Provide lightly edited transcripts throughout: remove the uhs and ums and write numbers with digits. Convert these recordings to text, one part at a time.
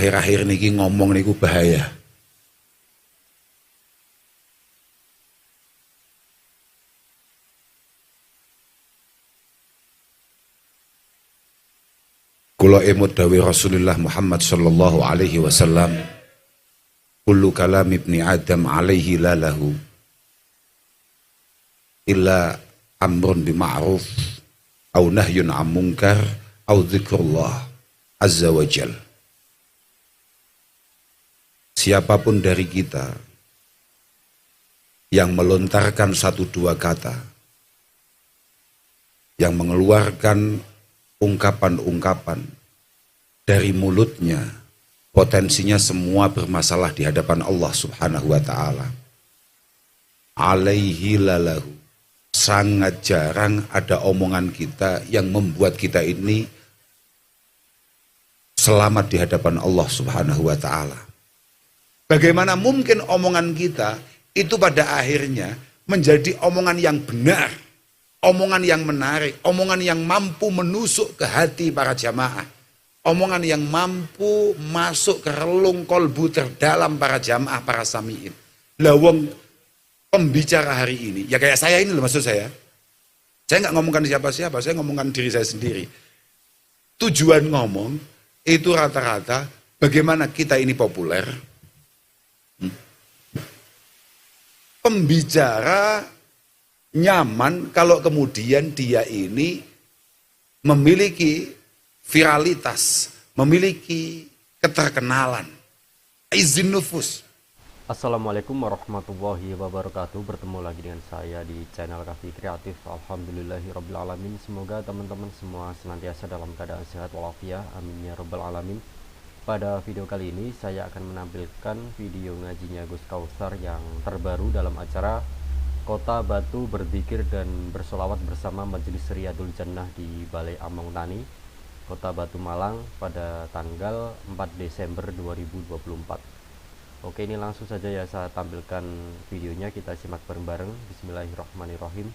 akhir-akhir niki ngomong niku bahaya. Kula emut dawi Rasulullah Muhammad sallallahu alaihi wasallam, kullu kalam ibni Adam alaihi lalahu illa amrun bima'ruf au nahyun 'an munkar au dzikrullah azza wa jal. Siapapun dari kita yang melontarkan satu dua kata, yang mengeluarkan ungkapan-ungkapan dari mulutnya, potensinya semua bermasalah di hadapan Allah Subhanahu wa ta'ala. Alaihi lalahu, sangat jarang ada omongan kita yang membuat kita ini selamat di hadapan Allah Subhanahu wa ta'ala. Bagaimana mungkin omongan kita itu pada akhirnya menjadi omongan yang benar, omongan yang menarik, omongan yang mampu menusuk ke hati para jamaah, omongan yang mampu masuk ke relung kolbu terdalam para jamaah, para samiin. Lawang pembicara hari ini, ya kayak saya ini loh, maksud saya nggak ngomongkan siapa-siapa, saya ngomongkan diri saya sendiri. Tujuan ngomong itu rata-rata bagaimana kita ini populer. Pembicara nyaman kalau kemudian dia ini memiliki viralitas, memiliki keterkenalan, izin nufus. Assalamualaikum warahmatullahi wabarakatuh. Bertemu lagi dengan saya di channel Kafi Kreatif. Alhamdulillahirrabbilalamin. Semoga teman-teman semua senantiasa dalam keadaan sehat walafiat. Amin ya rabbal alamin. Pada video kali ini saya akan menampilkan video ngajinya Gus Kausar yang terbaru dalam acara Kota Batu Berzikir dan Bersolawat bersama Majelis Riyadul Jannah di Balai Among Tani, Kota Batu Malang pada tanggal 4 Desember 2024. Oke, ini langsung saja ya saya tampilkan videonya, kita simak bareng-bareng. Bismillahirrahmanirrahim.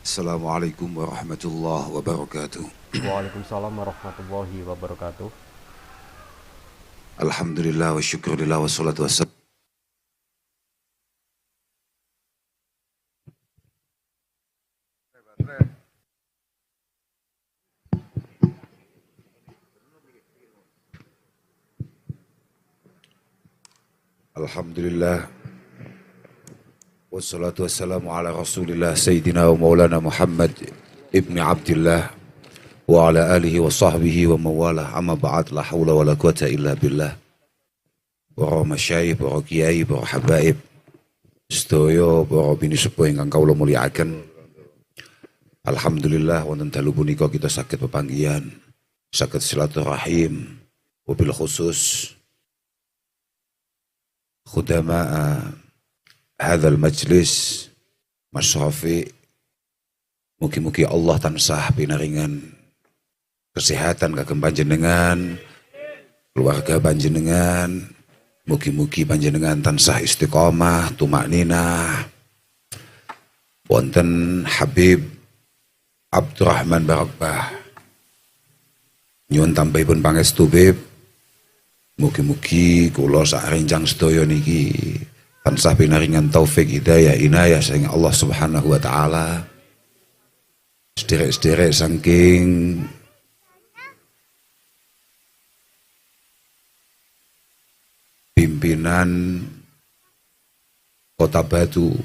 Assalamualaikum warahmatullahi wabarakatuh. Waalaikumsalam warahmatullahi wabarakatuh. Alhamdulillah wa syukurillah wa salatu wassalam. Alhamdulillah wassalatu wassalamu ala rasulillah sayyidina wa maulana Muhammad ibni Abdillah wa ala alihi wa sahbihi wa mawalah, amma ba'd, la hawla wa la quwata illa billah. Para masyayikh, para kiai, para habaib sedaya, para bini sepuh ingkang kawula mulyakaken. Alhamdulillah wonten dalu punika kita saged pepanggihan, saged silaturahim, wabil khusus khudama hadzal majlis masyrafi. Mugi-mugi Allah tansah pinaringan kesehatan kagem panjenengan, keluarga panjenengan. Mugi-mugi panjenengan tansah istiqomah, tumakninah. Wonten Habib Abdurrahman Barakbah nyuwun tampahipun pangestu Bib. Mugi-mugi kula sak rencang sedaya niki tansah pinaringan taufik hidayah inayah saking Allah Subhanahu wa taala. Sederek-sederek saking pimpinan Kota Batu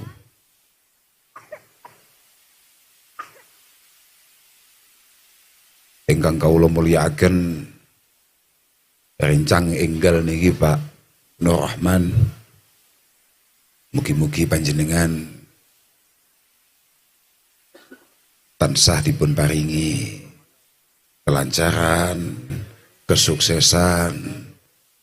ingkang kawula mulyakaken, rencang enggal niki Pak Nur Rahman. Mugi-mugi panjenengan tansah dipun paringi kelancaran, kesuksesan,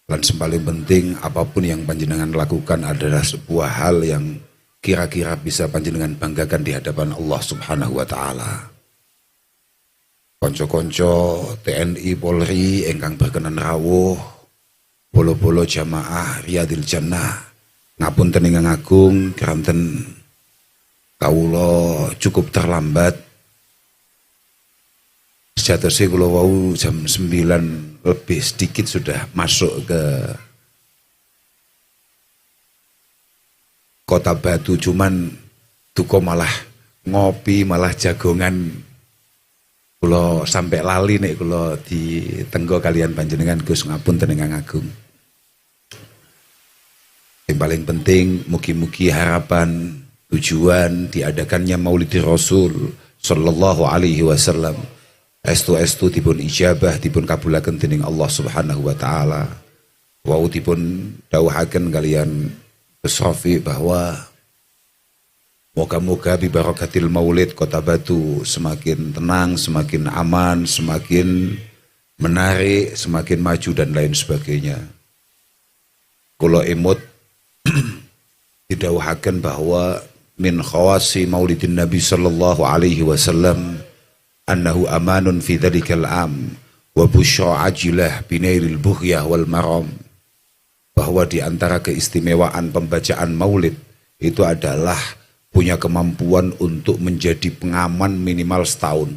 dan paling penting apapun yang panjenengan lakukan adalah sebuah hal yang kira-kira bisa panjenengan banggakan di hadapan Allah Subhanahu wa taala. Konco-konco TNI Polri ingkang berkenan rawuh, bolo-bolo jamaah Riyadil Jannah, ngapunten ingkang agung keranten kawula cukup terlambat. Sejatosé kula wau jam 9 lebih sedikit sudah masuk ke Kota Batu, cuman duko malah ngopi, malah jagongan. Kulo sampai lali nih kulo di tenggo kalian panjenengan Gus ngapunten ingkang agung. Yang paling penting mugi-mugi harapan tujuan diadakannya Maulidi Rasul sallallahu alaihi wasallam estu dipun ijabah dipun kabulaken dening Allah Subhanahu wa taala. Wau dipun dawuhaken kalian Gus Rafi bahwa moga-moga bibarakatil maulid Kota Batu semakin tenang, semakin aman, semakin menarik, semakin maju dan lain sebagainya. Kulo emut didawuhaken bahwa min khawasi maulidin Nabi sallallahu alaihi wasallam annahu amanun fi dzalikal am wa busyra ajilah binairil bughyah wal maram, bahwa di antara keistimewaan pembacaan maulid itu adalah punya kemampuan untuk menjadi pengaman minimal setahun.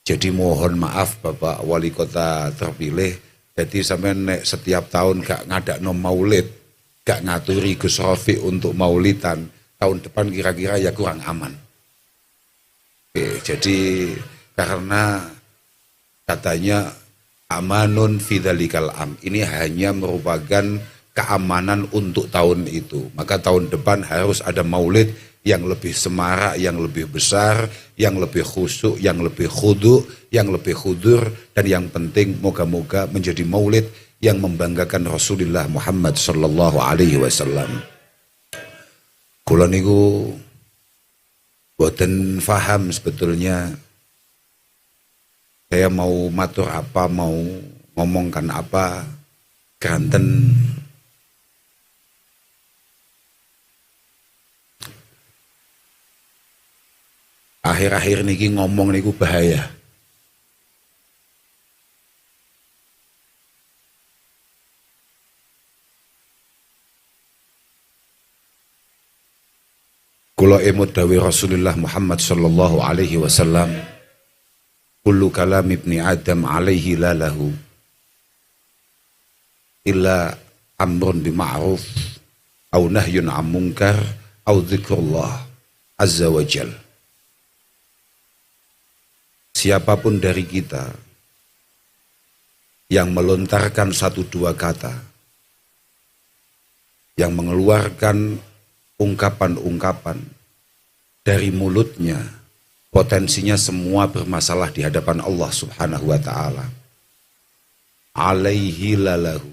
Jadi mohon maaf Bapak Wali Kota terpilih, jadi sampai setiap tahun gak ngadakno maulid, gak ngaturi Gus Rafi untuk maulidan, tahun depan kira-kira ya kurang aman. Oke, jadi karena katanya amanun fidzalikal am, ini hanya merupakan keamanan untuk tahun itu, maka tahun depan harus ada maulid yang lebih semarak, yang lebih besar, yang lebih khusyuk, yang lebih khudu, yang lebih khudur, dan yang penting moga-moga menjadi maulid yang membanggakan Rasulullah Muhammad sallallahu alaihi wasallam. Kula niku boten faham sebetulnya saya mau matur apa, mau ngomongkan apa, keranten akhir-akhir niki ngomong niku bahaya. Kula emut dawe Rasulullah Muhammad sallallahu alaihi wasallam, kullu kalam ibni Adam alaihi lalahu illa amrun bima'ruf au nahyun 'an munkar au dzikrullah azza wa jalla. Siapapun dari kita yang melontarkan satu dua kata, yang mengeluarkan ungkapan-ungkapan dari mulutnya, potensinya semua bermasalah di hadapan Allah Subhanahu wa ta'ala. Alaihi lalahu,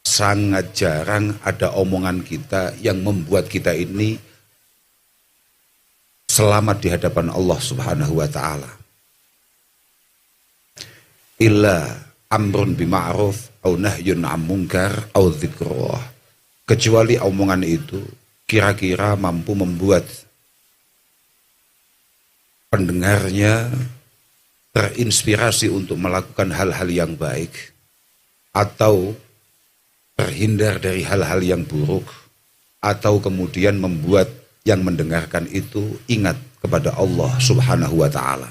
sangat jarang ada omongan kita yang membuat kita ini selamat di hadapan Allah Subhanahu wa ta'ala. Illa amrun bima'ruf au nahyun 'an munkar au dzikrullah, kecuali omongan itu kira-kira mampu membuat pendengarnya terinspirasi untuk melakukan hal-hal yang baik atau terhindar dari hal-hal yang buruk, atau kemudian membuat yang mendengarkan itu ingat kepada Allah Subhanahu wa ta'ala.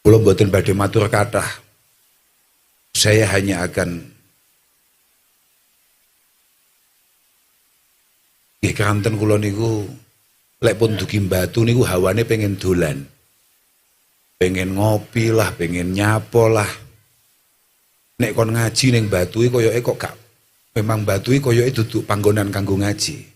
Kula mboten badhe matur kathah, saya hanya akan nggih keranten kula niku lek pun dugi Batu niku hawane pengen dolan. Pengen ngopi lah, pengen nyapo lah. Nek kon ngaji ning Batu iki koyoke kok gak, memang Batu iki koyoke duduk panggonan kanggo ngaji.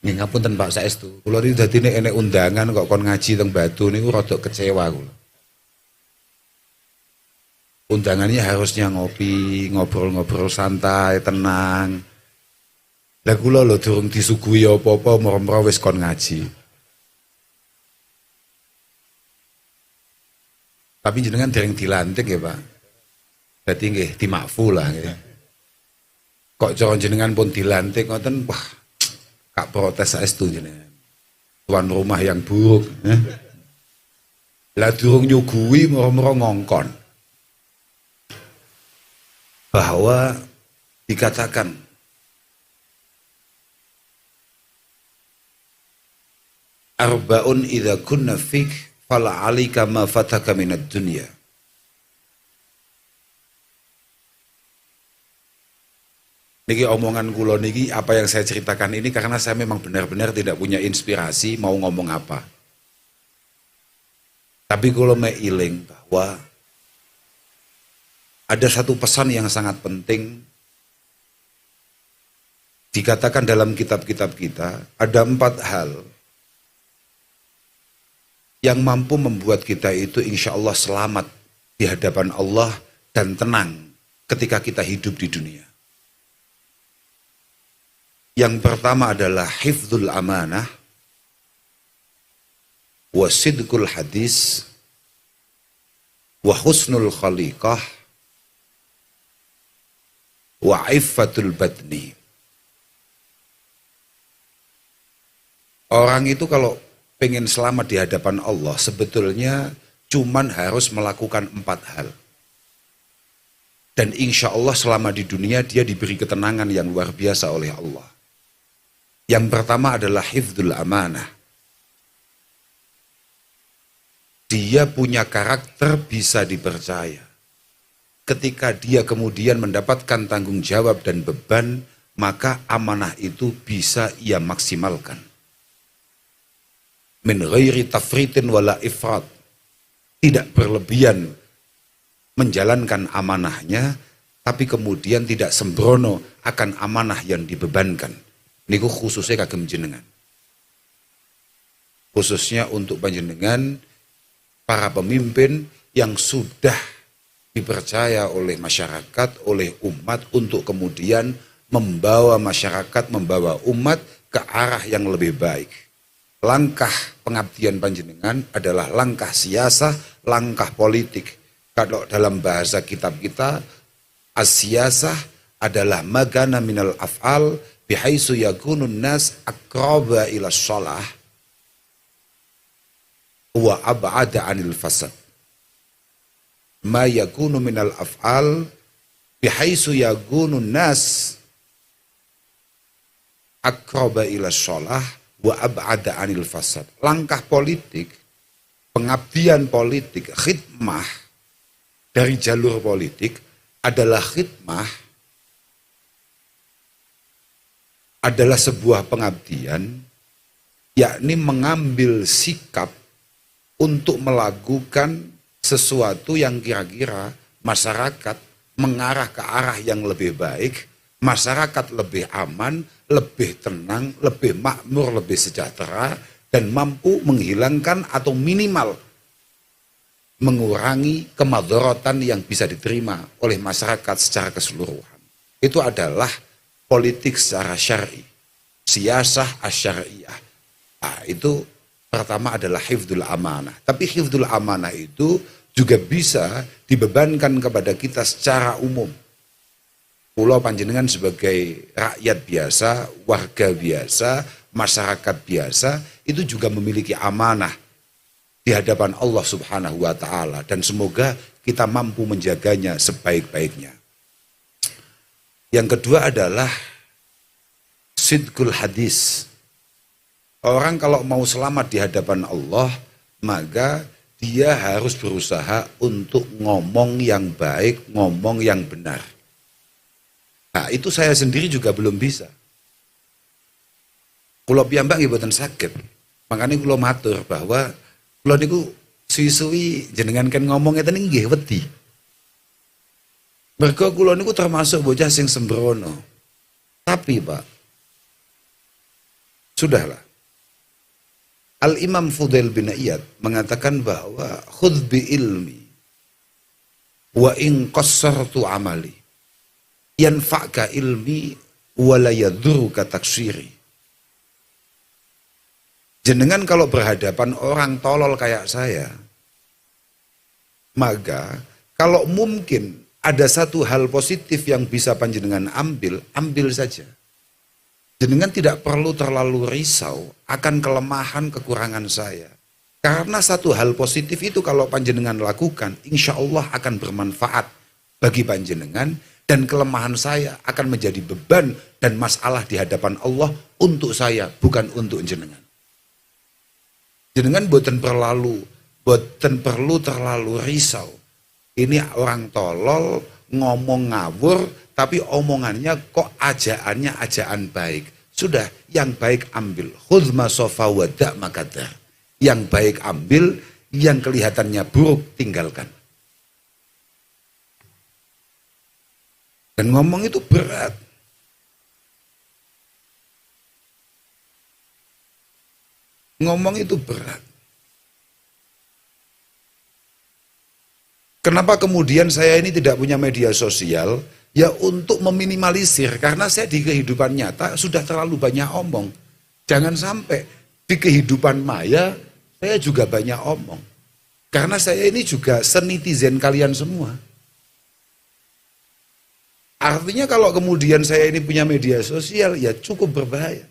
Nggih ngapunten Pak saestu. Kula iki dadi nek enek undangan kok kon ngaji teng Batu niku rada kecewa kula. Undangannya harusnya ngopi, ngobrol-ngobrol santai, tenang. Lah kula lho durung disuguhi apa-apa moro-moro wis kon ngaji. Tapi jenengan dereng dilantik ya Pak. Dadi nggih dimakfu lah nggih. Kok cara jenengan pun dilantik ngoten, wah kak protes saestu jenengan. Tuan rumah yang buruk. Lah durung nyuguhi moro-moro ngongkon. Bahwa dikatakan, arba'un idza kunna fik fala 'alaika ma fataka minad dunya. Niki omongan kula niki, apa yang saya ceritakan ini karena saya memang benar-benar tidak punya inspirasi mau ngomong apa. Tapi kula meiling bahwa ada satu pesan yang sangat penting dikatakan dalam kitab-kitab kita, ada 4 hal yang mampu membuat kita itu insya Allah selamat di hadapan Allah dan tenang ketika kita hidup di dunia. Yang pertama adalah hifdzul amanah, wa sidqul hadis, wa husnul khaliqah, wa iffatul badni. Orang itu kalau pengen selamat di hadapan Allah sebetulnya cuman harus melakukan 4 hal. Dan insya Allah selama di dunia dia diberi ketenangan yang luar biasa oleh Allah. Yang pertama adalah hifdzul amanah. Dia punya karakter bisa dipercaya. Ketika dia kemudian mendapatkan tanggung jawab dan beban, maka amanah itu bisa ia maksimalkan. Min ghairi tafritin wala ifrat. Tidak berlebihan menjalankan amanahnya, tapi kemudian tidak sembrono akan amanah yang dibebankan. Niku khususnya kagem jenengan. Khususnya untuk panjenengan para pemimpin yang sudah dipercaya oleh masyarakat, oleh umat untuk kemudian membawa masyarakat, membawa umat ke arah yang lebih baik. Langkah pengabdian panjenengan adalah langkah siasah, langkah politik. Kalau dalam bahasa kitab kita, as-siyasah adalah magana minal af'al bihaisu yakunun nas akraba ila shalah wa ab'ada anil fasad. Ma yakunu minal af'al bihaisu yakunun nas akraba ila shalah wa ab'ada anil fasad. Langkah politik, pengabdian politik, khidmah dari jalur politik adalah khidmah, adalah sebuah pengabdian, yakni mengambil sikap untuk melakukan sesuatu yang kira-kira masyarakat mengarah ke arah yang lebih baik, masyarakat lebih aman, lebih tenang, lebih makmur, lebih sejahtera, dan mampu menghilangkan atau minimal mengurangi kemadharatan yang bisa diterima oleh masyarakat secara keseluruhan. Itu adalah politik secara syar'i, siyasah asyariyah. Nah, itu pertama adalah hifdzul amanah. Tapi hifdzul amanah itu juga bisa dibebankan kepada kita secara umum. Pulau panjenengan sebagai rakyat biasa, warga biasa, masyarakat biasa, itu juga memiliki amanah di hadapan Allah Subhanahu wa Ta'ala, dan semoga kita mampu menjaganya sebaik-baiknya. Yang kedua adalah sidqul hadis. Orang kalau mau selamat di hadapan Allah, maka dia harus berusaha untuk ngomong yang baik, ngomong yang benar. Nah, itu saya sendiri juga belum bisa. Kula piyambak nggih boten saged. Makanya kula matur bahwa kula niku suwi-suwi jenengan kan ngomong ngeten nggih wedi. Mergo kula niku termasuk bocah sing sembrono. Tapi Pak, sudahlah. Al-Imam Fudail bin Iyad mengatakan bahwa khudh bi ilmi wa in qassartu amali yanfa'ka ilmi wa la yadurruka taksiri. Jenengan kalau berhadapan orang tolol kayak saya, maka kalau mungkin ada satu hal positif yang bisa panjenengan ambil, ambil saja. Jenengan tidak perlu terlalu risau akan kelemahan kekurangan saya. Karena satu hal positif itu kalau panjenengan lakukan, insya Allah akan bermanfaat bagi panjenengan, dan kelemahan saya akan menjadi beban dan masalah di hadapan Allah untuk saya, bukan untuk jenengan. Jenengan boten perlu terlalu risau. Ini orang tolol, ngomong ngawur, tapi omongannya kok ajaannya ajaan baik. Sudah, yang baik ambil. Khudh ma sofa wada' makadah. Yang baik ambil, yang kelihatannya buruk tinggalkan. Dan ngomong itu berat. Ngomong itu berat. Kenapa kemudian saya ini tidak punya media sosial? Ya untuk meminimalisir, karena saya di kehidupan nyata sudah terlalu banyak omong. Jangan sampai di kehidupan maya saya juga banyak omong. Karena saya ini juga senitizen kalian semua. Artinya kalau kemudian saya ini punya media sosial, ya cukup berbahaya.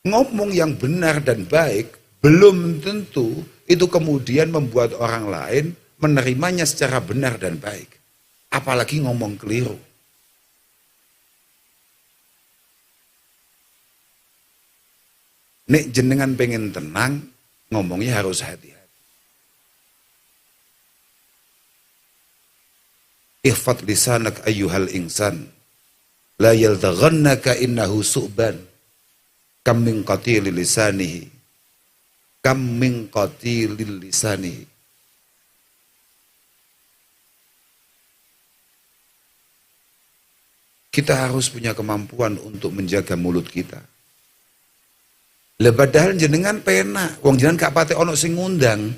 Ngomong yang benar dan baik belum tentu itu kemudian membuat orang lain menerimanya secara benar dan baik. Apalagi ngomong keliru. Nek jenengan pengen tenang, ngomongnya harus hati-hati. Ihfad lisanak ayyuhal insan. La yaltaghannaka innahu su'ban. Kam min qatilil lisanihi. Kam min qatilil lisanihi. Kita harus punya kemampuan untuk menjaga mulut kita. Lah padahal jenengan penak, wong jenengan gak pate ono sing ngundang.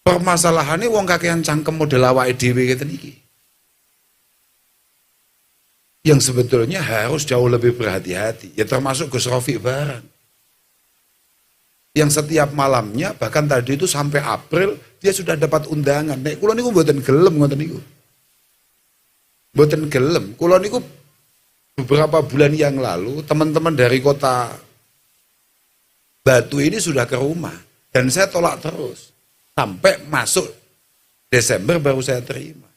Permasalahannya wong kakean cangkem model awake dhewe ngeten iki. Yang sebetulnya harus jauh lebih berhati-hati, ya termasuk Gus Rofiq barang. Yang setiap malamnya, bahkan tadi itu sampai April, dia sudah dapat undangan. Nek kula niku mboten gelem ngoten niku. Mboten gelem, kula niku beberapa bulan yang lalu, teman-teman dari kota Batu ini sudah ke rumah. Dan saya tolak terus. Sampai masuk Desember baru saya terima.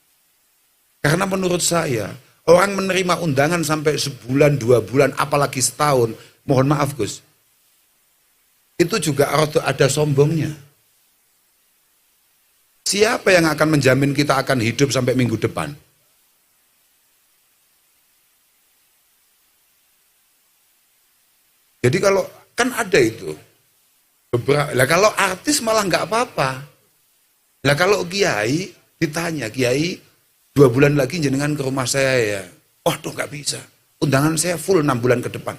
Karena menurut saya, orang menerima undangan sampai sebulan, 2 bulan, apalagi setahun, mohon maaf Gus, itu juga ada sombongnya. Siapa yang akan menjamin kita akan hidup sampai minggu depan? Jadi kalau kan ada itu beberapa, lah kalau artis malah nggak apa-apa. Lah kalau kiai ditanya, kiai 2 bulan lagi jenengan ke rumah saya ya, waduh nggak bisa. Undangan saya full 6 bulan ke depan.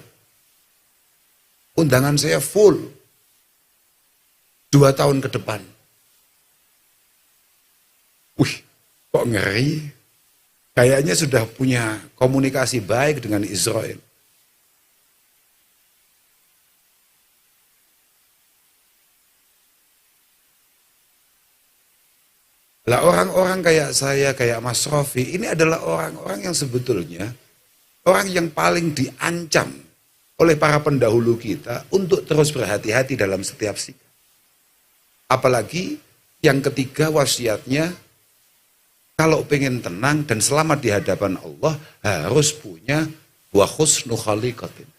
Undangan saya full 2 tahun ke depan. Wih, kok ngeri? Kayaknya sudah punya komunikasi baik dengan Israel. Lah orang-orang kayak saya, kayak Mas Rofi, ini adalah orang-orang yang sebetulnya orang yang paling diancam oleh para pendahulu kita untuk terus berhati-hati dalam setiap sikap. Apalagi yang ketiga wasiatnya, kalau pengen tenang dan selamat di hadapan Allah, harus punya wa husnu khaliqatin.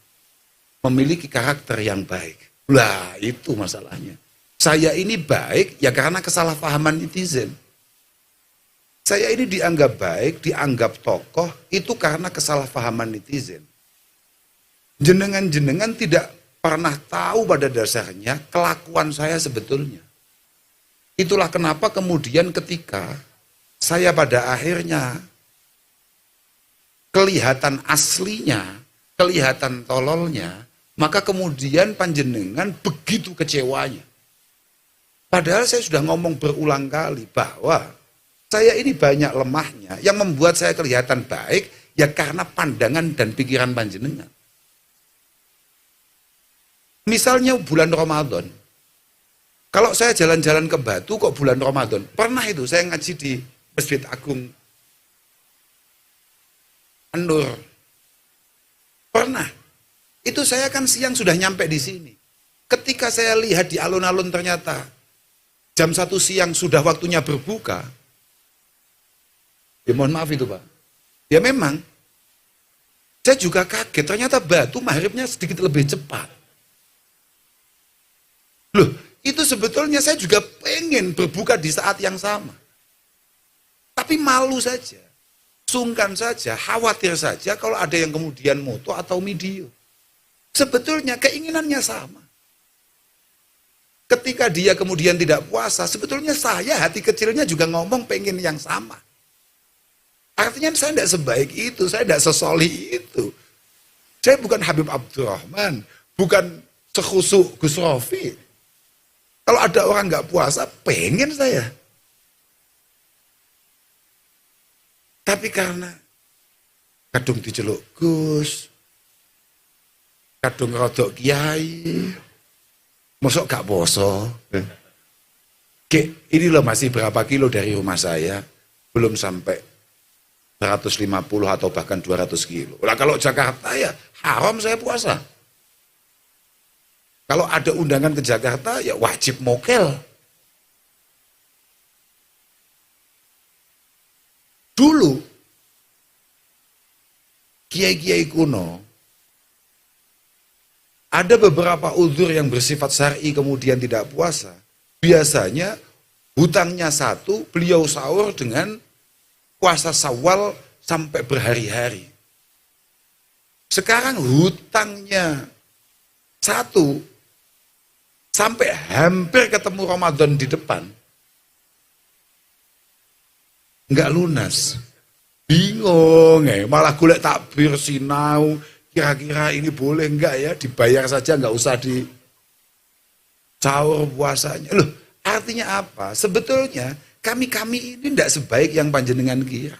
Memiliki karakter yang baik. Lah itu masalahnya. Saya ini baik ya karena kesalahpahaman netizen. Saya ini dianggap baik, dianggap tokoh, itu karena kesalahpahaman netizen. Jenengan-jenengan tidak pernah tahu pada dasarnya kelakuan saya sebetulnya. Itulah kenapa kemudian ketika saya pada akhirnya kelihatan aslinya, kelihatan tololnya, maka kemudian panjenengan begitu kecewanya. Padahal saya sudah ngomong berulang kali bahwa saya ini banyak lemahnya, yang membuat saya kelihatan baik, ya karena pandangan dan pikiran panjenengan. Misalnya bulan Ramadan, kalau saya jalan-jalan ke Batu kok bulan Ramadan, pernah itu saya ngaji di Masjid Agung An-Nur. Pernah. Itu saya kan siang sudah nyampe di sini. Ketika saya lihat di alun-alun ternyata jam 1 siang sudah waktunya berbuka, Ya mohon maaf itu Pak. Ya memang, saya juga kaget, ternyata Batu maghribnya sedikit lebih cepat. Loh, itu sebetulnya saya juga pengen berbuka di saat yang sama. Tapi malu saja, sungkan saja, khawatir saja kalau ada yang kemudian moto atau video. Sebetulnya keinginannya sama. Ketika dia kemudian tidak puasa, sebetulnya saya hati kecilnya juga ngomong pengen yang sama. Artinya saya tidak sebaik itu, saya tidak sesolih itu. Saya bukan Habib Abdurrahman, bukan sekhusuk Gus Rofi. Kalau ada orang nggak puasa, pengen saya. Tapi karena kadung diceluk Gus, kadung rodok kiai, mosok gak poso. Ini loh masih berapa kilo dari rumah saya, belum sampai 150 atau bahkan 200 kilo. Lah kalau Jakarta ya haram saya puasa. Kalau ada undangan ke Jakarta ya wajib mokel. Dulu kiai-kiai kuno ada beberapa uzur yang bersifat syar'i kemudian tidak puasa. Biasanya hutangnya satu, beliau sahur dengan puasa Syawal sampai berhari-hari. Sekarang hutangnya satu, sampai hampir ketemu Ramadan di depan, nggak lunas. Bingung, malah golek takbir sinau, kira-kira ini boleh nggak ya, dibayar saja nggak usah di sahur puasanya. Loh, artinya apa? Sebetulnya kami-kami ini tidak sebaik yang panjenengan kira.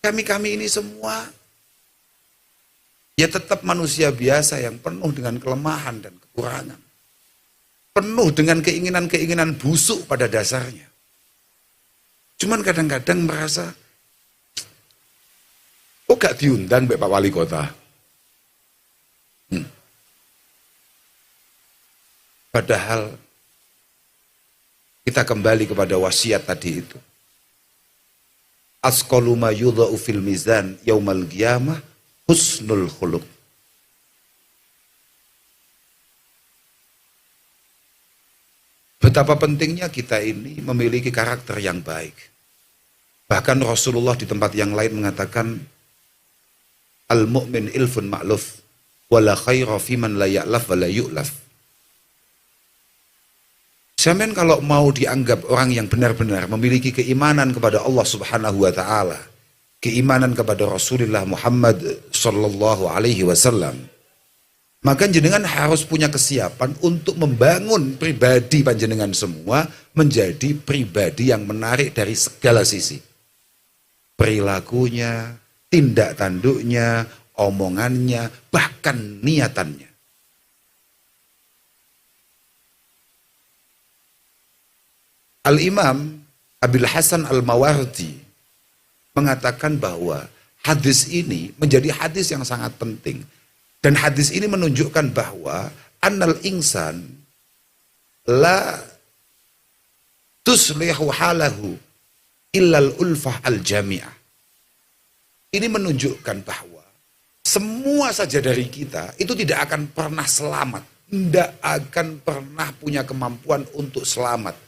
Kami-kami ini semua ya tetap manusia biasa yang penuh dengan kelemahan dan kekurangan. Penuh dengan keinginan-keinginan busuk pada dasarnya. Cuman kadang-kadang merasa, kok gak diundang Pak Wali Kota? Padahal kita kembali kepada wasiat tadi itu. Asqalu ma yudha'u fil mizan yaumal qiyamah husnul khuluq. Betapa pentingnya kita ini memiliki karakter yang baik. Bahkan Rasulullah di tempat yang lain mengatakan, al-mu'min ilfun ma'luf, wala khaira fiman la ya'laf wa la yu'laf. Sampeyan kalau mau dianggap orang yang benar-benar memiliki keimanan kepada Allah Subhanahu wa taala, keimanan kepada Rasulullah Muhammad sallallahu alaihi wasallam, maka jenengan harus punya kesiapan untuk membangun pribadi panjenengan semua menjadi pribadi yang menarik dari segala sisi. Perilakunya, tindak tanduknya, omongannya, bahkan niatannya. Al-Imam Abil Hasan Al-Mawardi mengatakan bahwa hadis ini menjadi hadis yang sangat penting. Dan hadis ini menunjukkan bahwa annal insan la tuslihu halahu illal ulfah al-jami'ah. Ini menunjukkan bahwa semua saja dari kita itu tidak akan pernah selamat. Tidak akan pernah punya kemampuan untuk selamat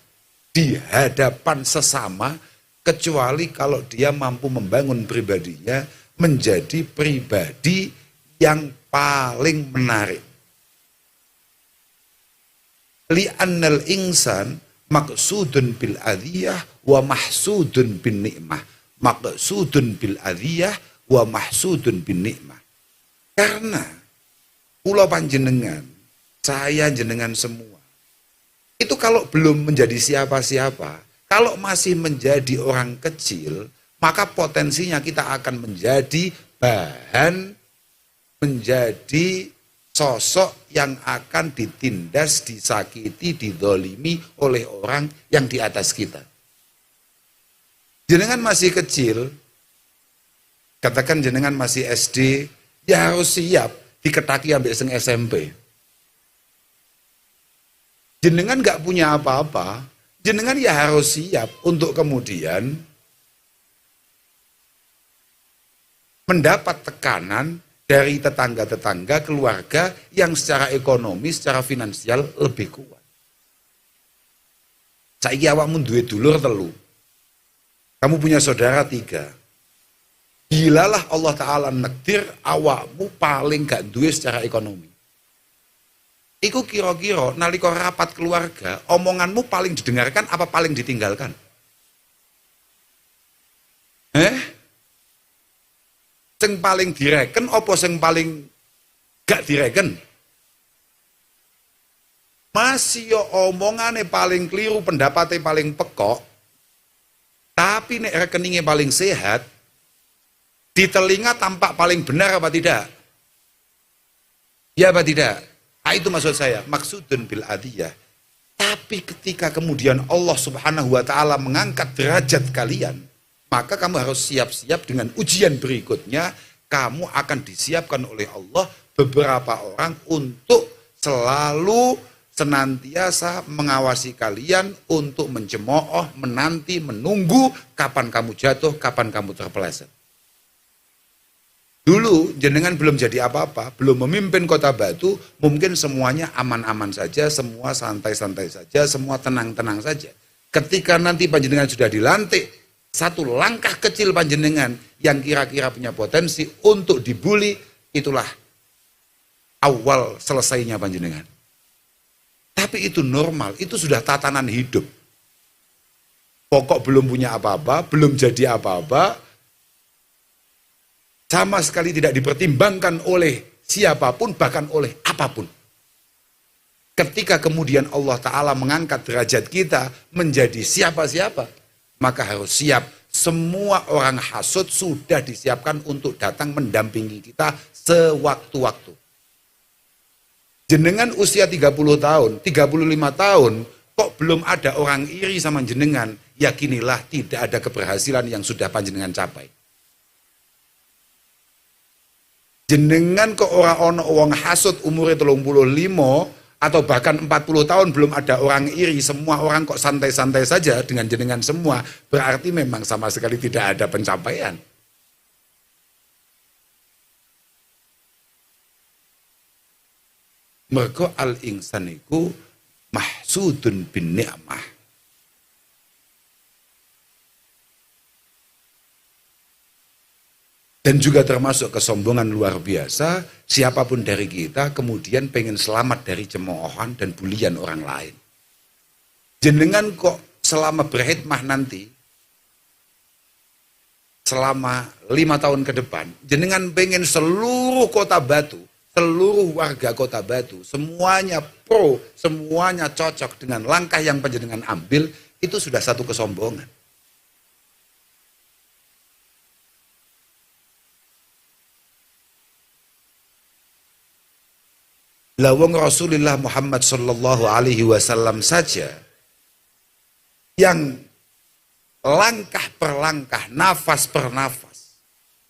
di hadapan sesama, kecuali kalau dia mampu membangun pribadinya menjadi pribadi yang paling menarik. Li'annal insan maqsudun bil adhiyah wa mahsudun bin ni'mah. Maqsudun bil adhiyah wa mahsudun bin ni'mah. Karena kula panjenengan, saya jenengan semua, itu kalau belum menjadi siapa-siapa, kalau masih menjadi orang kecil, maka potensinya kita akan menjadi bahan, menjadi sosok yang akan ditindas, disakiti, didolimi oleh orang yang di atas kita. Jenengan masih kecil, katakan jenengan masih SD, ya harus siap diketaki ambek sing SMP. Jenengan gak punya apa-apa, jenengan ya harus siap untuk kemudian mendapat tekanan dari tetangga-tetangga, keluarga yang secara ekonomi, secara finansial lebih kuat. Saiki awakmu duwe dulur telu. Kamu punya saudara 3. Gilalah Allah Ta'ala nektir awakmu paling gak duwe secara ekonomi. Iku kira-kira nalika rapat keluarga, omonganmu paling didengarkan apa paling ditinggalkan? Sing paling direken apa sing paling gak direken? Masih yo omongane paling keliru, pendapatnya paling pekok, tapi nek rekeningnya paling sehat, di telinga tampak paling benar apa tidak? Ya apa tidak? Itu maksud saya, maksudun bil adiyah. Tapi ketika kemudian Allah Subhanahu wa Ta'ala mengangkat derajat kalian, maka kamu harus siap-siap dengan ujian berikutnya. Kamu akan disiapkan oleh Allah beberapa orang untuk selalu senantiasa mengawasi kalian untuk mencemooh, menanti, menunggu kapan kamu jatuh, kapan kamu terpeleset. Dulu jenengan belum jadi apa-apa, belum memimpin Kota Batu, mungkin semuanya aman-aman saja, semua santai-santai saja, semua tenang-tenang saja. Ketika nanti panjenengan sudah dilantik, satu langkah kecil panjenengan yang kira-kira punya potensi untuk dibully, itulah awal selesainya panjenengan. Tapi itu normal, itu sudah tatanan hidup. Pokok belum punya apa-apa, belum jadi apa-apa, sama sekali tidak dipertimbangkan oleh siapapun, bahkan oleh apapun. Ketika kemudian Allah Ta'ala mengangkat derajat kita menjadi siapa-siapa, maka harus siap. Semua orang hasud sudah disiapkan untuk datang mendampingi kita sewaktu-waktu. Jenengan usia 30 tahun, 35 tahun, kok belum ada orang iri sama jenengan, yakinilah tidak ada keberhasilan yang sudah panjenengan capai. Jenengan kok ora ono wong hasud umure 35 atau bahkan 40 tahun belum ada orang iri, semua orang kok santai-santai saja dengan jenengan semua, berarti memang sama sekali tidak ada pencapaian. Mergo al-insan iku mahsudun bin ni'mah. Dan juga termasuk kesombongan luar biasa, siapapun dari kita kemudian pengen selamat dari cemoohan dan bulian orang lain. Jenengan kok selama berkhidmah nanti, selama 5 tahun ke depan, jenengan pengen seluruh Kota Batu, seluruh warga Kota Batu, semuanya pro, semuanya cocok dengan langkah yang panjenengan ambil, itu sudah satu kesombongan. Lawang Rasulullah Muhammad sallallahu alaihi wasallam saja yang langkah per langkah, nafas per nafas,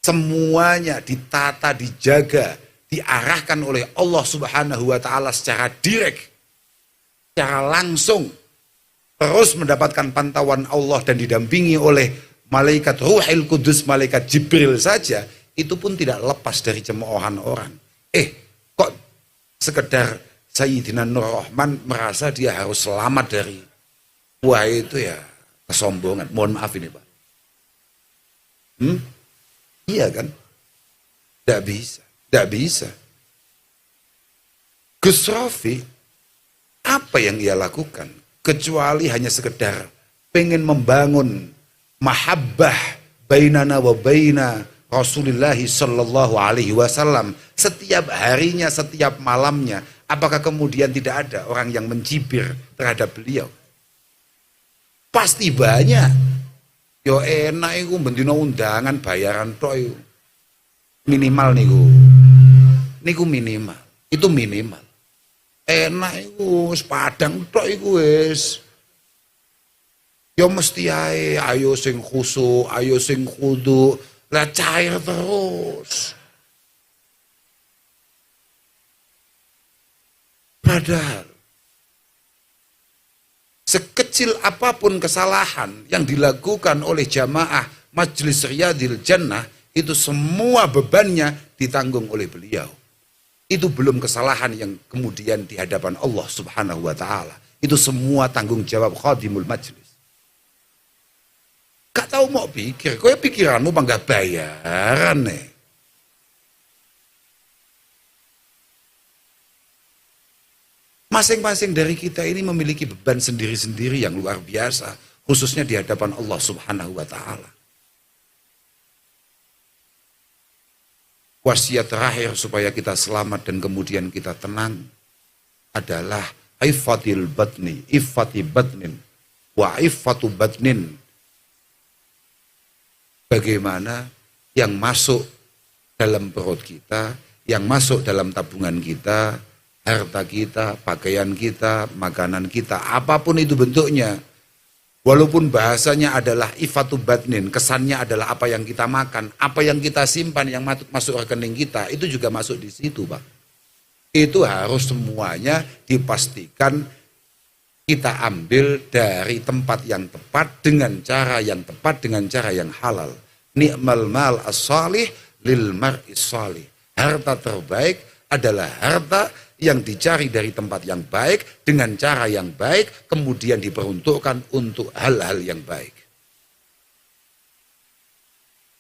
semuanya ditata, dijaga, diarahkan oleh Allah Subhanahu wa Ta'ala secara direct, secara langsung, terus mendapatkan pantauan Allah dan didampingi oleh malaikat Ruhil Kudus, malaikat Jibril saja, itu pun tidak lepas dari cemoohan orang. Kok sekedar Sayyidina Nur Rahman merasa dia harus selamat dari, wah itu ya kesombongan. Mohon maaf ini Pak. Iya kan? Tidak bisa. Tidak bisa. Gus Rofi, apa yang ia lakukan? Kecuali hanya sekedar pengen membangun mahabbah bainana wa baina Rasulullah sallallahu alaihi wasallam setiap harinya, setiap malamnya. Apakah kemudian tidak ada orang yang mencibir terhadap beliau? Pasti banyak. Yo enak iku bendina undangan bayaran tok iku. Minimal niku. Niku minimal. Itu minimal. Enak iku wis padang tok iku wis. Yo mesti ae ayo sing khusyuk, ayo sing khudu. Lah cair terus. Padahal sekecil sekecil apapun kesalahan yang dilakukan oleh jamaah Majelis Riyadil Jannah, itu semua bebannya ditanggung oleh beliau. Itu belum kesalahan yang kemudian di hadapan Allah Subhanahu wa Ta'ala. Itu semua tanggung jawab khadimul majlis. Gak tahu mau pikir, kok pikiranmu bangga bayaran nih. Masing-masing dari kita ini memiliki beban sendiri-sendiri yang luar biasa, khususnya di hadapan Allah Subhanahu wa Ta'ala. Wasiat terakhir supaya kita selamat dan kemudian kita tenang adalah iffatil batni, iffati batnin, wa iffatu batnin. Bagaimana yang masuk dalam perut kita, yang masuk dalam tabungan kita, harta kita, pakaian kita, makanan kita, apapun itu bentuknya. Walaupun bahasanya adalah ifatu batnin, kesannya adalah apa yang kita makan, apa yang kita simpan, yang masuk rekening kita, itu juga masuk di situ, Pak. Itu harus semuanya dipastikan kita ambil dari tempat yang tepat, dengan cara yang tepat, dengan cara yang halal. Ni'mal mal as-salih lil mar'is salih. Harta terbaik adalah harta yang dicari dari tempat yang baik, dengan cara yang baik, kemudian diperuntukkan untuk hal-hal yang baik.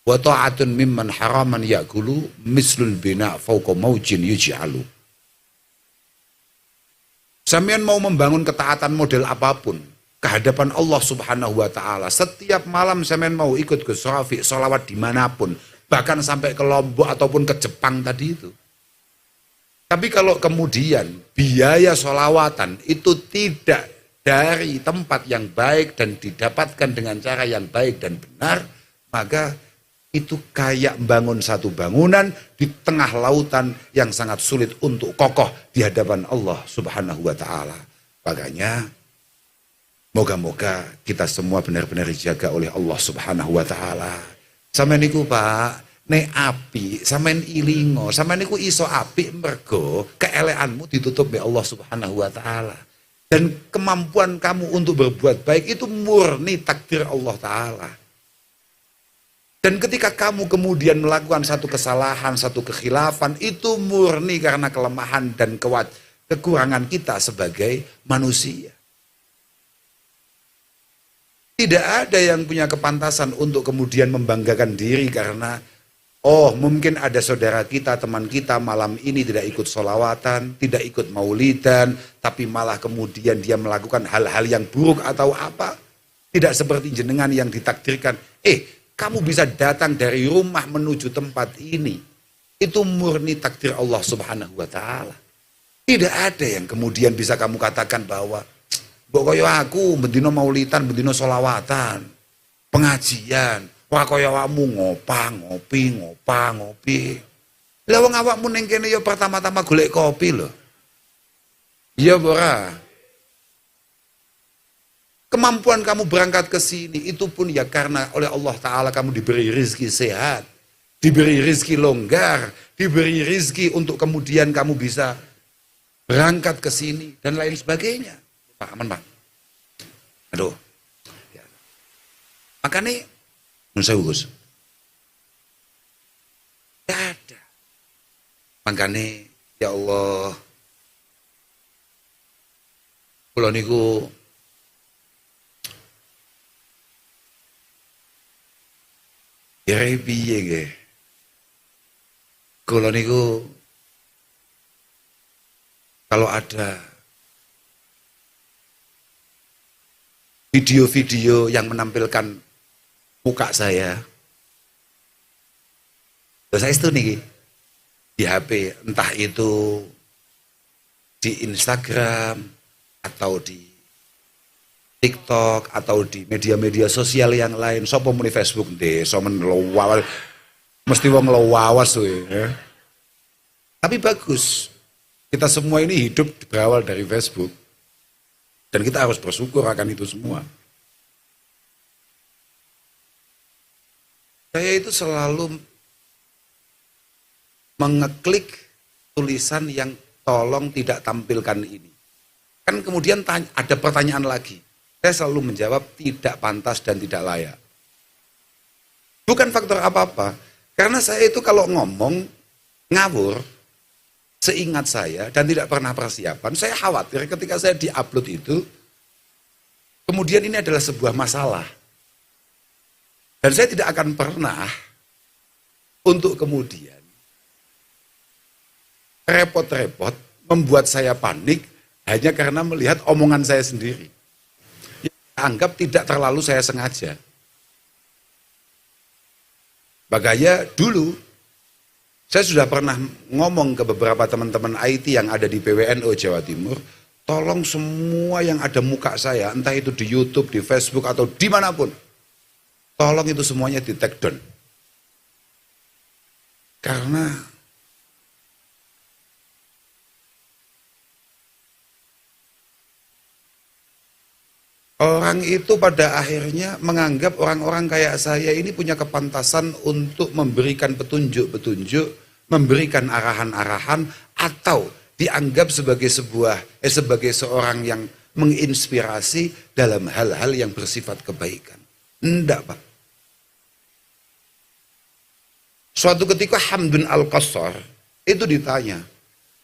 Wa ta'atun mimman haraman ya'kulu mislul bina' fawqa maujin yuj'alu. Sampeyan mau membangun ketaatan model apapun kehadapan Allah Subhanahu wa Ta'ala, setiap malam sampeyan mau ikut Gus Rafiq sholawat dimanapun, bahkan sampai ke Lombok ataupun ke Jepang tadi itu. Tapi kalau kemudian biaya sholawatan itu tidak dari tempat yang baik dan didapatkan dengan cara yang baik dan benar, maka itu kayak membangun satu bangunan di tengah lautan yang sangat sulit untuk kokoh di hadapan Allah Subhanahu wa Ta'ala. Makanya moga-moga kita semua benar-benar dijaga oleh Allah Subhanahu wa Ta'ala. Sampeyan niku Pak, nek api, sampean ilingo, sampean niku iso api mergo keeleanmu ditutup oleh Allah Subhanahu wa Ta'ala. Dan kemampuan kamu untuk berbuat baik itu murni takdir Allah Ta'ala. Dan ketika kamu kemudian melakukan satu kesalahan, satu kekhilafan, itu murni karena kelemahan dan kekurangan kita sebagai manusia. Tidak ada yang punya kepantasan untuk kemudian membanggakan diri karena mungkin ada saudara kita, teman kita malam ini tidak ikut sholawatan, tidak ikut maulidan, tapi malah kemudian dia melakukan hal-hal yang buruk atau apa. Tidak seperti jenengan yang ditakdirkan, kamu bisa datang dari rumah menuju tempat ini. Itu murni takdir Allah Subhanahu wa Ta'ala. Tidak ada yang kemudian bisa kamu katakan bahwa kaya aku bendino maulidan, bendino sholawatan, pengajian, wah kaya awakmu ngopi. Lah wong awakmu ning kene ya pertama-tama golek kopi lho. Iya ora? Kemampuan kamu berangkat ke sini itu pun ya karena oleh Allah Ta'ala kamu diberi rizki sehat, diberi rizki longgar, diberi rizki untuk kemudian kamu bisa berangkat ke sini dan lain sebagainya. Pak, aman Pak? Aduh. Ya. Makanya, Gus, tidak ada. Makanya, ya Allah, kula niku ya piye nggih. Kula niku kalau ada video-video yang menampilkan muka saya itu nih di HP, entah itu di Instagram atau di TikTok atau di media-media sosial yang lain, sapa muni Facebook deh, sapa ngelowawas, mesti wong ngelowawas ya. Tapi bagus, kita semua ini hidup berawal dari Facebook dan kita harus bersyukur akan itu semua. Saya itu selalu mengeklik tulisan yang tolong tidak tampilkan ini. Kan kemudian ada pertanyaan lagi. Saya selalu menjawab tidak pantas dan tidak layak. Bukan faktor apa-apa. Karena saya itu kalau ngomong ngawur, seingat saya dan tidak pernah persiapan, saya khawatir ketika saya di-upload itu, kemudian ini adalah sebuah masalah. Dan saya tidak akan pernah untuk kemudian repot-repot membuat saya panik hanya karena melihat omongan saya sendiri. Anggap tidak terlalu saya sengaja. Makanya dulu saya sudah pernah ngomong ke beberapa teman-teman IT yang ada di PWNO Jawa Timur, tolong semua yang ada muka saya, entah itu di YouTube, di Facebook, atau dimanapun, tolong itu semuanya di take down. Karena orang itu pada akhirnya menganggap orang-orang kayak saya ini punya kepantasan untuk memberikan petunjuk-petunjuk, memberikan arahan-arahan, atau dianggap sebagai sebagai seorang yang menginspirasi dalam hal-hal yang bersifat kebaikan. Enggak, Pak. Suatu ketika Hamdun Al-Qassar itu ditanya.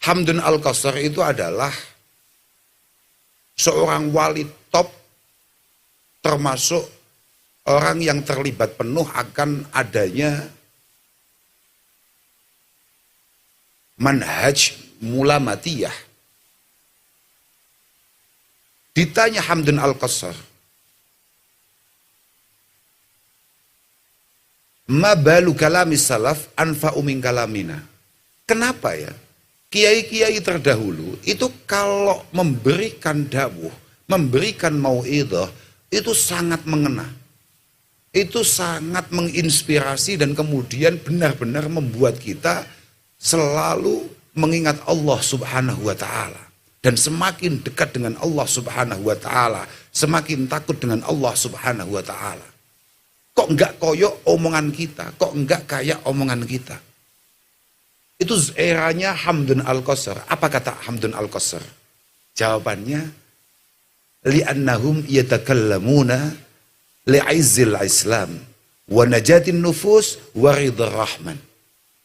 Hamdun Al-Qassar itu adalah seorang wali top, termasuk orang yang terlibat penuh akan adanya manhaj mulamatiyah. Ditanya Hamdun Al-Qassar, ma balu kalami salaf anfa'u min kalamina. Kenapa ya? Kiai-kiai terdahulu itu kalau memberikan dawuh, memberikan mau'idhah, itu sangat mengena. Itu sangat menginspirasi dan kemudian benar-benar membuat kita selalu mengingat Allah Subhanahu wa taala. Dan semakin dekat dengan Allah Subhanahu wa taala, semakin takut dengan Allah Subhanahu wa taala. Kok enggak koyok omongan kita? Kok enggak kayak omongan kita? Itu eranya Hamdun Al-Qassar. Apa kata Hamdun Al-Qassar? Jawabannya, li'annahum yatakallamuna li'izzil Islam wa najatin nufus wa ridha rahman.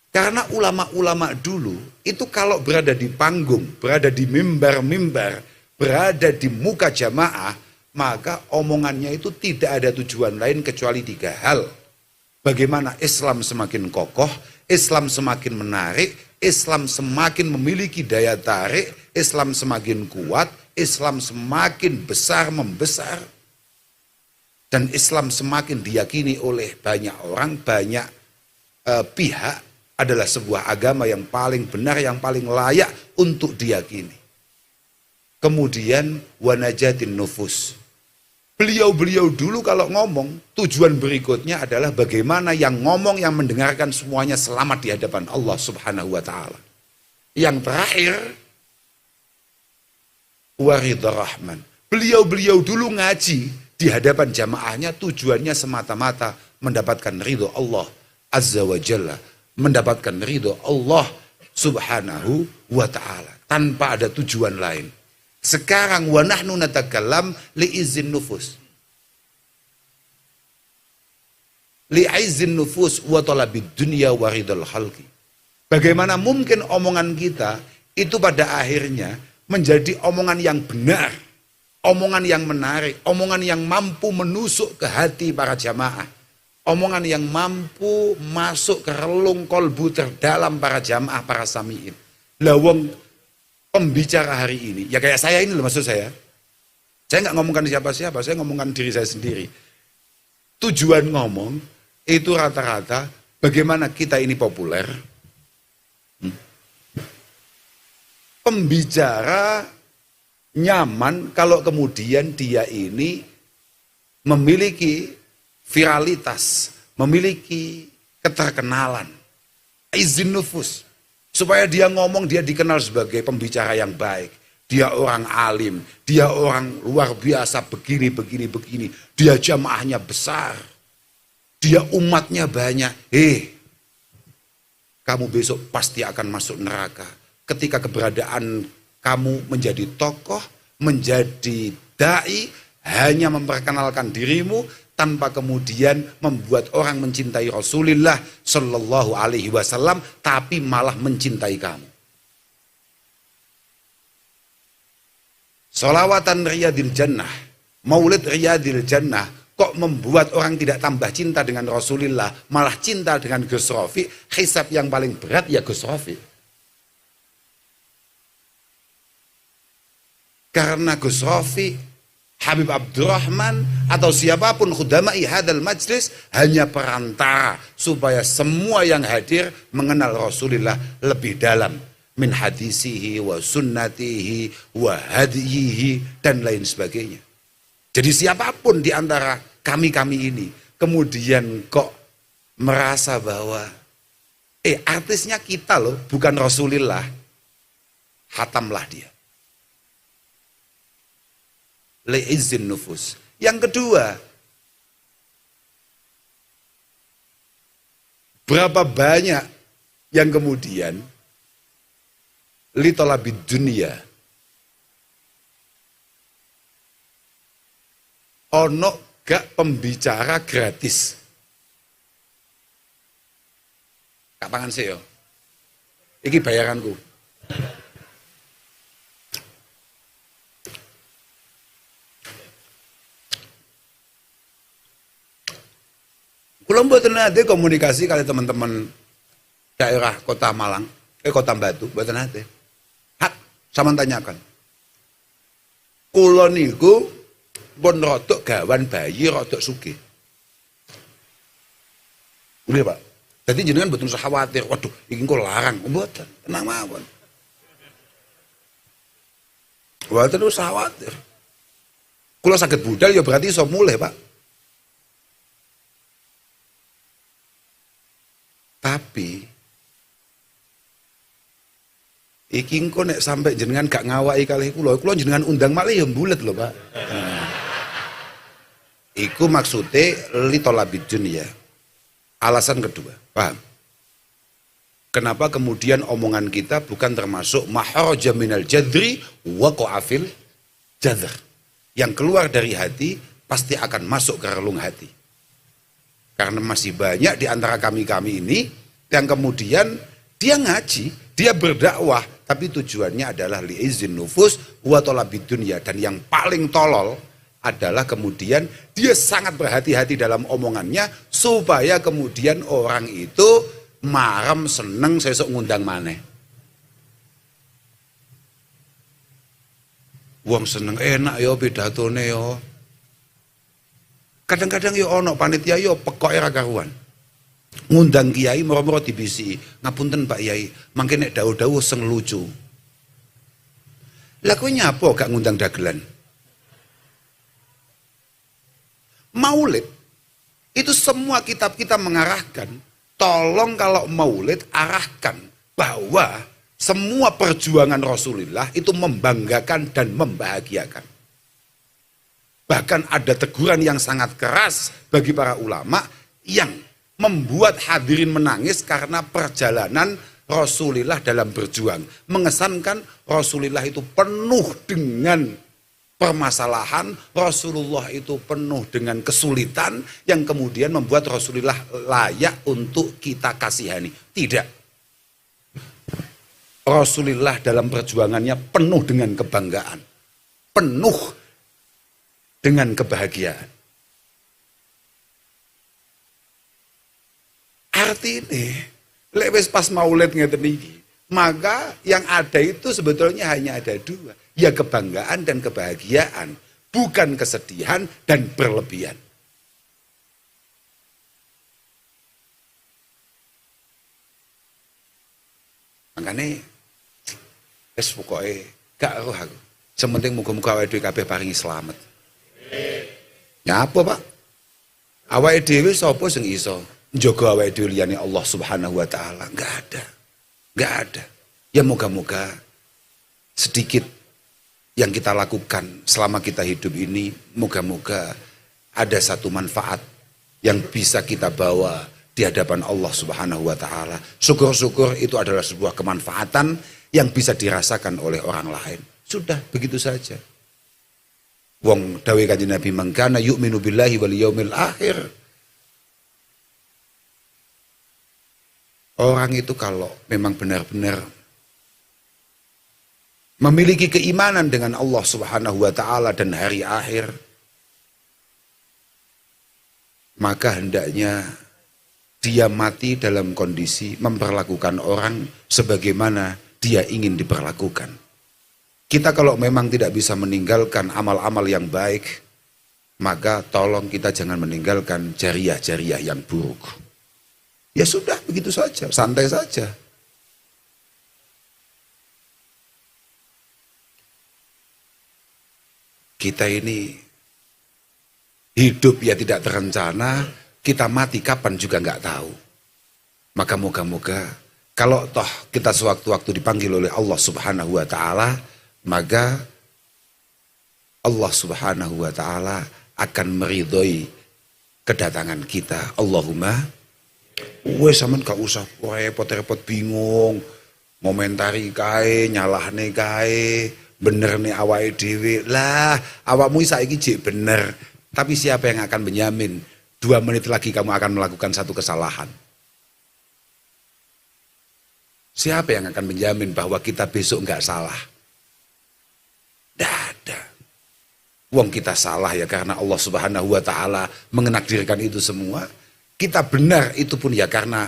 Karena ulama-ulama dulu itu kalau berada di panggung, berada di mimbar-mimbar, berada di muka jamaah, maka omongannya itu tidak ada tujuan lain kecuali 3 hal. Bagaimana Islam semakin kokoh, Islam semakin menarik, Islam semakin memiliki daya tarik, Islam semakin kuat, Islam semakin besar membesar, dan Islam semakin diyakini oleh banyak orang, banyak pihak adalah sebuah agama yang paling benar, yang paling layak untuk diyakini. Kemudian wanajatin nufus. Beliau-beliau dulu kalau ngomong, tujuan berikutnya adalah bagaimana yang ngomong, yang mendengarkan semuanya selamat di hadapan Allah Subhanahu wa taala. Yang terakhir, waridha rahman. Beliau-beliau dulu ngaji di hadapan jamaahnya tujuannya semata-mata mendapatkan ridho Allah Azza wa Jalla, mendapatkan ridho Allah Subhanahu wa ta'ala, tanpa ada tujuan lain. Sekarang wa nahnu natakallam li'izzin nufus, li'izzin nufus wa talabid dunya wa ridhal khalqi. Bagaimana mungkin omongan kita itu pada akhirnya menjadi omongan yang benar, omongan yang menarik, omongan yang mampu menusuk ke hati para jamaah, omongan yang mampu masuk ke relung kolbu terdalam para jamaah, para sami'in. Lawang pembicara hari ini, ya kayak saya ini loh, maksud saya nggak ngomongkan siapa-siapa, saya ngomongkan diri saya sendiri. Tujuan ngomong itu rata-rata bagaimana kita ini populer. Pembicara nyaman kalau kemudian dia ini memiliki viralitas, memiliki keterkenalan, izin nufus, supaya dia ngomong, dia dikenal sebagai pembicara yang baik, dia orang alim, dia orang luar biasa, begini, dia jamaahnya besar, dia umatnya banyak. Kamu besok pasti akan masuk neraka ketika keberadaan kamu menjadi tokoh, menjadi dai, hanya memperkenalkan dirimu tanpa kemudian membuat orang mencintai Rasulullah Shallallahu Alaihi Wasallam, tapi malah mencintai kamu. Sholawatan Riyadil Jannah, Maulid Riyadil Jannah, kok membuat orang tidak tambah cinta dengan Rasulullah, malah cinta dengan Gus Rofi. Hisab yang paling berat ya Gus Rofi. Karena Gus Rofi, Habib Abdurrahman atau siapapun khudamai hadal majlis hanya perantara supaya semua yang hadir mengenal Rasulullah lebih dalam, min hadisihi wa sunnatihi wa hadiyihi dan lain sebagainya. Jadi siapapun di antara kami-kami ini kemudian kok merasa bahwa artisnya kita loh, bukan Rasulullah, hatamlah dia. Li'izzin nufus. Yang kedua, berapa banyak yang kemudian litolabid dunia ono gak pembicara gratis. Kak pangan sih yo. Iki bayaranku. Kalau mboten nate komunikasi kali teman-teman daerah Kota Malang, Kota Batu, mboten nate. Hak sama tanyakan. Kula niku pun rodok gawan bayi, rodok sugih. Nggih, Pak. Dadi jenengan mboten usah khawatir, waduh iki kok larang, mboten. Tenang mawon. Mboten usah khawatir. Kula saged budal ya berarti iso mulih, Pak. Tapi iki engko nek sampai jenengan gak ngawaki kalih kula jenengan undang malih ya mbulet lho, Pak. Iku maksude litolabid dunya. Alasan kedua, paham? Kenapa kemudian omongan kita bukan termasuk maharaja minal jadri wa qa'afil jadr. Yang keluar dari hati pasti akan masuk ke relung hati. Karena masih banyak di antara kami-kami ini yang kemudian dia ngaji, dia berdakwah, tapi tujuannya adalah li'izin nufus wa tolabid dunya. Dan yang paling tolol adalah kemudian dia sangat berhati-hati dalam omongannya supaya kemudian orang itu marem seneng sesuk ngundang maneh. Wong seneng enak yo pidatone yo. Kadang-kadang yo ono panitia yo pekok era karuan. Ngundang kiai moro-moro dibisi, ngapunten Pak Yai, mangke nek dawuh-dawuh seng lucu. Lah kowe nyapa gak ngundang dagelan? Maulid itu semua kitab kita mengarahkan, tolong kalau maulid arahkan bahwa semua perjuangan Rasulullah itu membanggakan dan membahagiakan. Bahkan ada teguran yang sangat keras bagi para ulama yang membuat hadirin menangis karena perjalanan Rasulullah dalam berjuang. Mengesankan Rasulullah itu penuh dengan permasalahan, Rasulullah itu penuh dengan kesulitan yang kemudian membuat Rasulullah layak untuk kita kasihani. Tidak. Rasulullah dalam perjuangannya penuh dengan kebanggaan. Penuh dengan kebahagiaan. Artinya, lek wis pas maulid ngeten iki, maka yang ada itu sebetulnya hanya ada dua, ya kebanggaan dan kebahagiaan, bukan kesedihan dan berlebihan. Makanya wis pokoke gak roh aku. Sementing muga-muga awake dhewe kabeh paringi slamet. Ya apa, Pak? Awake dhewe sapa sing iso njaga awake dhewe liyane Allah Subhanahu wa taala? Enggak ada. Enggak ada. Ya moga-moga sedikit yang kita lakukan selama kita hidup ini, moga-moga ada satu manfaat yang bisa kita bawa di hadapan Allah Subhanahu wa taala. Syukur-syukur itu adalah sebuah kemanfaatan yang bisa dirasakan oleh orang lain. Sudah begitu saja. Wong dawe kanjeng Nabi mangkana yu'minu billahi wal yaumil akhir. Orang itu kalau memang benar-benar memiliki keimanan dengan Allah Subhanahu wa taala dan hari akhir, maka hendaknya dia mati dalam kondisi memperlakukan orang sebagaimana dia ingin diperlakukan. Kita kalau memang tidak bisa meninggalkan amal-amal yang baik, maka tolong kita jangan meninggalkan jariah-jariah yang buruk. Ya sudah, begitu saja, santai saja. Kita ini hidup ya tidak terencana, kita mati kapan juga nggak tahu. Maka moga-moga kalau toh kita sewaktu-waktu dipanggil oleh Allah Subhanahu wa taala, maka Allah Subhanahu wa taala akan meridhoi kedatangan kita. Allahumma, wes sampean gak usah repot-repot bingung, ngomentari kae, nyalahne kae, bener nih awake dhewe. Lah, awakmu saiki jek bener, tapi siapa yang akan menjamin 2 menit lagi kamu akan melakukan satu kesalahan? Siapa yang akan menjamin bahwa kita besok enggak salah? Tidak ada. Wong kita salah ya karena Allah Subhanahu wa taala mengenakdirkan itu semua. Kita benar itu pun ya karena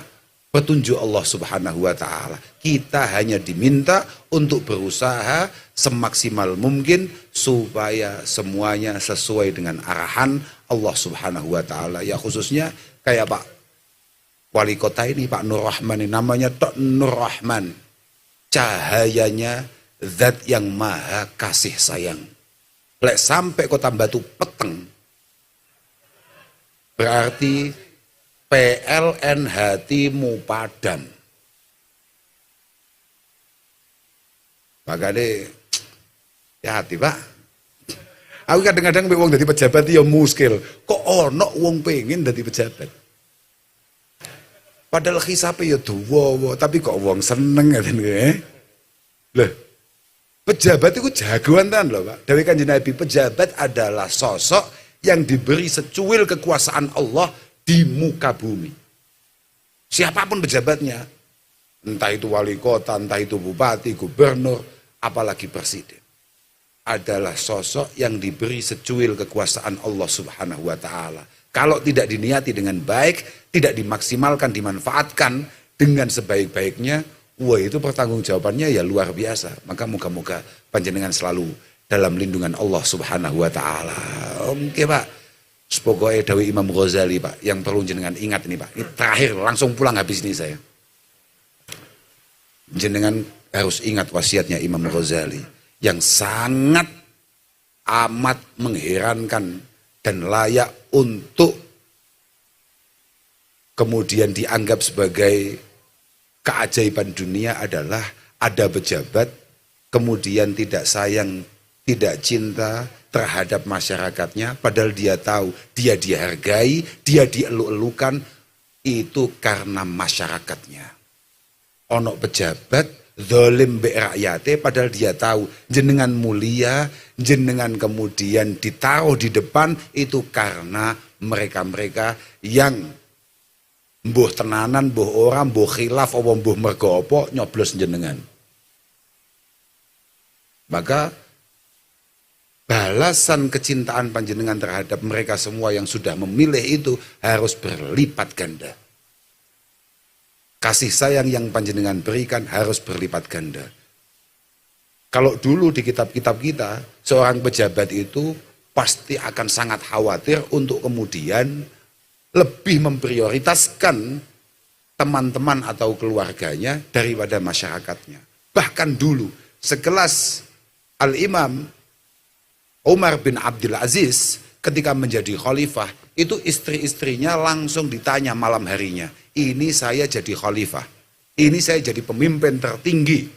petunjuk Allah Subhanahu wa taala. Kita hanya diminta untuk berusaha semaksimal mungkin supaya semuanya sesuai dengan arahan Allah Subhanahu wa taala. Ya khususnya kayak Pak Wali Kota ini, Pak Nur Rahman, ini namanya Tok Nur Rahman. Cahayanya zat yang maha kasih sayang. Lek sampai Kota Batu peteng, berarti PLN hatimu padam. Makanya ya hati Pak. Aku kadang-kadang wong dadi pejabat ya muskil. Kok ono wong pengen dadi pejabat? Padahal hisape ya dawa, tapi kok wong seneng ngeten nggih. Loh, pejabat itu jagoan kan loh Pak. Dewe Kanjeng Nabi, pejabat adalah sosok yang diberi secuil kekuasaan Allah di muka bumi. Siapapun pejabatnya, entah itu wali kota, entah itu bupati, gubernur, apalagi presiden, adalah sosok yang diberi secuil kekuasaan Allah Subhanahu wa taala. Kalau tidak diniati dengan baik, tidak dimaksimalkan, dimanfaatkan dengan sebaik-baiknya, wah itu pertanggungjawabannya ya luar biasa. Maka moga-moga panjenengan selalu dalam lindungan Allah Subhanahu wa taala. Oke Pak. Pokoknya Dawi Imam Ghazali Pak, yang perlu jenengan ingat ini Pak. Ini terakhir, langsung pulang habis ini saya. Jenengan harus ingat wasiatnya Imam Ghazali yang sangat amat mengherankan dan layak untuk kemudian dianggap sebagai keajaiban dunia adalah ada pejabat kemudian tidak sayang, tidak cinta terhadap masyarakatnya, padahal dia tahu dia dihargai, dia dielu-elukan, itu karena masyarakatnya. Ono pejabat zalim be rakyate, padahal dia tahu jenengan mulia, jenengan kemudian ditaruh di depan itu karena mereka-mereka yang mbuh tenanan, mbuh orang, mbuh khilaf, apa mbuh mergo apa nyoblos jenengan. Maka balasan kecintaan panjenengan terhadap mereka semua yang sudah memilih itu harus berlipat ganda. Kasih sayang yang panjenengan berikan harus berlipat ganda. Kalau dulu di kitab-kitab kita, seorang pejabat itu pasti akan sangat khawatir untuk kemudian lebih memprioritaskan teman-teman atau keluarganya daripada masyarakatnya. Bahkan dulu, sekelas Al-Imam Umar bin Abdul Aziz ketika menjadi khalifah, itu istri-istrinya langsung ditanya malam harinya, ini saya jadi khalifah, ini saya jadi pemimpin tertinggi,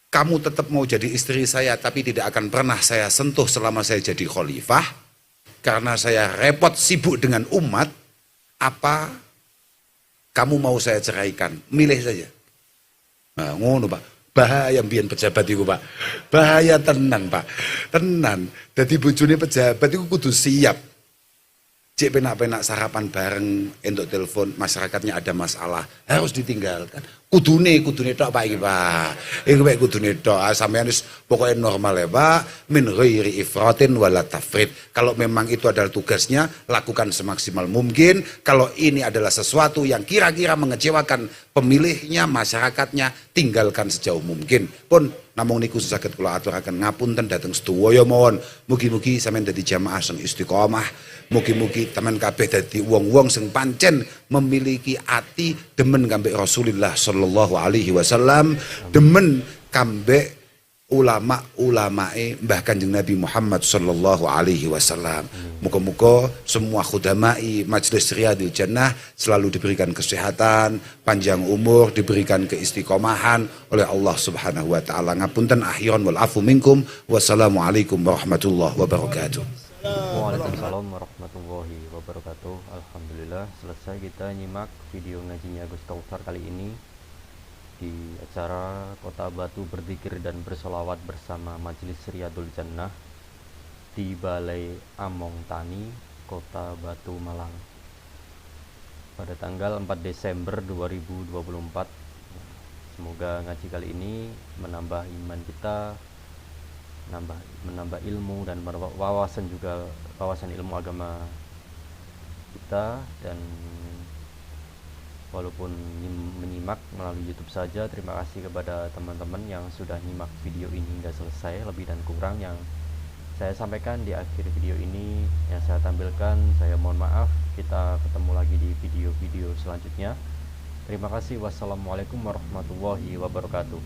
kamu tetap mau jadi istri saya tapi tidak akan pernah saya sentuh selama saya jadi khalifah, karena saya repot sibuk dengan umat, apa kamu mau saya ceraikan? Milih saja. Nah, ngono Pak. Bahaya mbiyen pejabat iku, Pak. Bahaya tenan, Pak. Tenan. Dadi bojone pejabat iku kudu siap. Cek penak-penak sarapan bareng entuk telepon masyarakatnya ada masalah, harus ditinggalkan. Kudune tok Pak iki, Pak. Iki Pak kudune tok. Sampeyan wis pokoke normal ya, Pak. Min ghairi ifratin wala tafrit. Kalau memang itu adalah tugasnya, lakukan semaksimal mungkin. Kalau ini adalah sesuatu yang kira-kira mengecewakan pemilihnya, masyarakatnya, tinggalkan sejauh mungkin. Pun namung niku saged kula aturaken ngapunten dhateng sedaya mawon. Mugi-mugi sampeyan dadi jamaah sing istiqomah. Mugi-mugi teman kabeh dadi wong-wong sing pancen memiliki ati demen kambek Rasulullah sallallahu alaihi wasallam, demen kambek ulama-ulamae Mbah Kanjeng Nabi Muhammad sallallahu alaihi wasallam. Muga-muga semua khudamai Majelis Riyadhil Jannah selalu diberikan kesehatan, panjang umur, diberikan keistiqomahan oleh Allah Subhanahu wa taala. Ngapunten akhiran wal afu minkum. Wassalamualaikum warahmatullahi wabarakatuh. Waalaikumsalam warahmatullahi wabarakatuh. Alhamdulillah selesai kita nyimak video ngajinya Gus Taufar kali ini di acara Kota Batu Berzikir dan Bersolawat bersama Majelis Riyadhul Jannah di Balai Among Tani, Kota Batu, Malang pada tanggal 4 Desember 2024. Semoga ngaji kali ini menambah iman kita, menambah ilmu dan wawasan juga, wawasan ilmu agama kita. Dan walaupun menyimak melalui YouTube saja, terima kasih kepada teman-teman yang sudah nyimak video ini hingga selesai. Lebih dan kurang yang saya sampaikan di akhir video ini, yang saya tampilkan, saya mohon maaf. Kita ketemu lagi di video-video selanjutnya. Terima kasih. Wassalamualaikum warahmatullahi wabarakatuh.